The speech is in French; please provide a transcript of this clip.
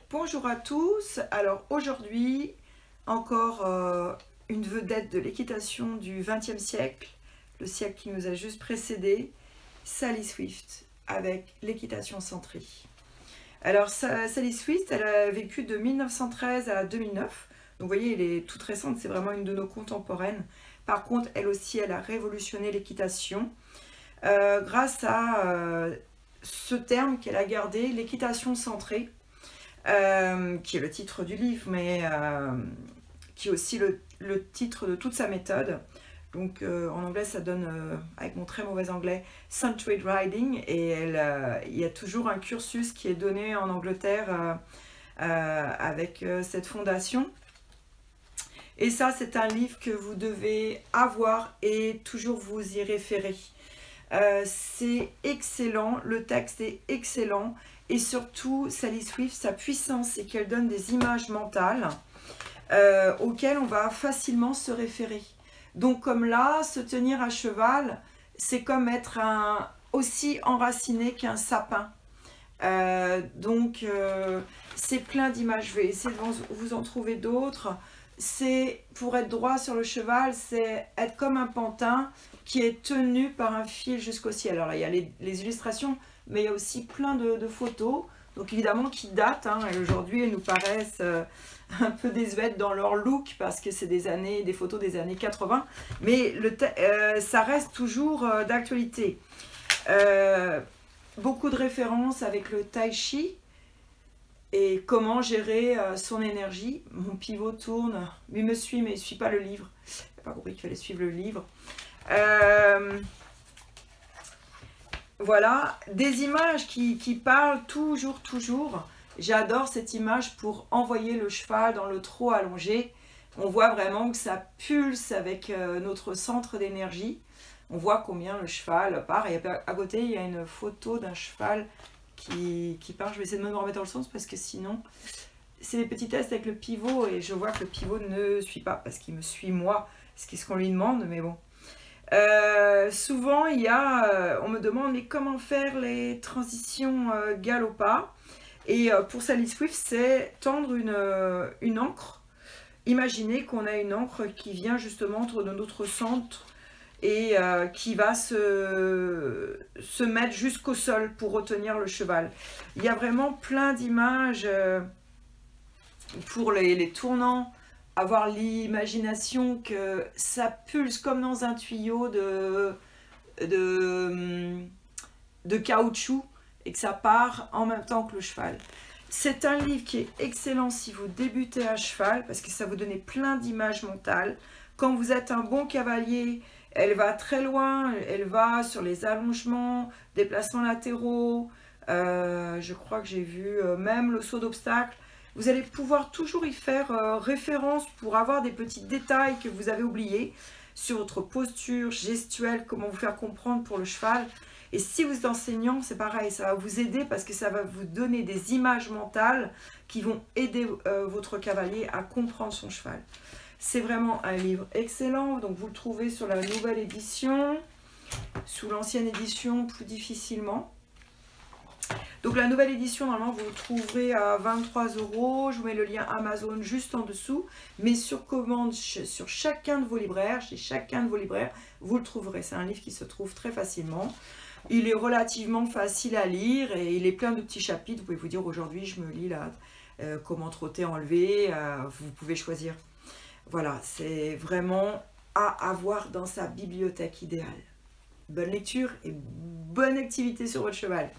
Bonjour à tous, alors aujourd'hui encore une vedette de l'équitation du XXe siècle, le siècle qui nous a juste précédé, Sally Swift avec l'équitation centrée. Alors Sally Swift, elle a vécu de 1913 à 2009, donc vous voyez elle est toute récente, c'est vraiment une de nos contemporaines. Par contre elle aussi elle a révolutionné l'équitation grâce à ce terme qu'elle a gardé, l'équitation centrée. Qui est le titre du livre, mais qui est aussi le titre de toute sa méthode. Donc en anglais, ça donne, avec mon très mauvais anglais, Centered Riding, et il y a toujours un cursus qui est donné en Angleterre avec cette fondation. Et ça, c'est un livre que vous devez avoir et toujours vous y référer. C'est excellent, le texte est excellent. Et surtout, Sally Swift, sa puissance, c'est qu'elle donne des images mentales auxquelles on va facilement se référer. Donc comme là, se tenir à cheval, c'est comme être aussi enraciné qu'un sapin. C'est plein d'images. Je vais essayer de vous en trouver d'autres. C'est pour être droit sur le cheval, c'est être comme un pantin qui est tenu par un fil jusqu'au ciel. Alors là, il y a les illustrations, mais il y a aussi plein de photos, donc évidemment qui datent, hein, et aujourd'hui elles nous paraissent un peu désuètes dans leur look, parce que c'est des photos des années 80, mais ça reste toujours d'actualité. Beaucoup de références avec le tai chi, et comment gérer son énergie. Mon pivot tourne, il me suit, mais il ne suit pas le livre. Je n'ai pas compris qu'il fallait suivre le livre. Voilà, des images qui parlent toujours. J'adore cette image pour envoyer le cheval dans le trot allongé. On voit vraiment que ça pulse avec notre centre d'énergie. On voit combien le cheval part. Et à côté, il y a une photo d'un cheval qui part. Je vais essayer de me remettre dans le sens parce que sinon, c'est des petits tests avec le pivot et je vois que le pivot ne suit pas parce qu'il me suit moi. C'est ce qu'on lui demande, mais bon. Souvent on me demande mais comment faire les transitions galop-pas, et pour Sally Swift c'est tendre une encre. Imaginez qu'on a une encre qui vient justement de notre centre et qui va se mettre jusqu'au sol pour retenir le cheval. Il y a vraiment plein d'images pour les tournants. Avoir l'imagination que ça pulse comme dans un tuyau de caoutchouc et que ça part en même temps que le cheval. C'est un livre qui est excellent si vous débutez à cheval parce que ça vous donne plein d'images mentales. Quand vous êtes un bon cavalier, elle va très loin, elle va sur les allongements, déplacements latéraux, je crois que j'ai vu même le saut d'obstacle. Vous allez pouvoir toujours y faire référence pour avoir des petits détails que vous avez oubliés sur votre posture gestuelle, comment vous faire comprendre pour le cheval. Et si vous êtes enseignant, c'est pareil, ça va vous aider parce que ça va vous donner des images mentales qui vont aider votre cavalier à comprendre son cheval. C'est vraiment un livre excellent, donc vous le trouvez sur la nouvelle édition, sous l'ancienne édition plus difficilement. Donc la nouvelle édition, normalement, vous le trouverez à 23 €. Je vous mets le lien Amazon juste en dessous. Mais sur commande, sur chacun de vos libraires, chez chacun de vos libraires, vous le trouverez. C'est un livre qui se trouve très facilement. Il est relativement facile à lire et il est plein de petits chapitres. Vous pouvez vous dire, aujourd'hui, je me lis là, comment trotter, enlever. Vous pouvez choisir. Voilà, c'est vraiment à avoir dans sa bibliothèque idéale. Bonne lecture et bonne activité sur votre cheval.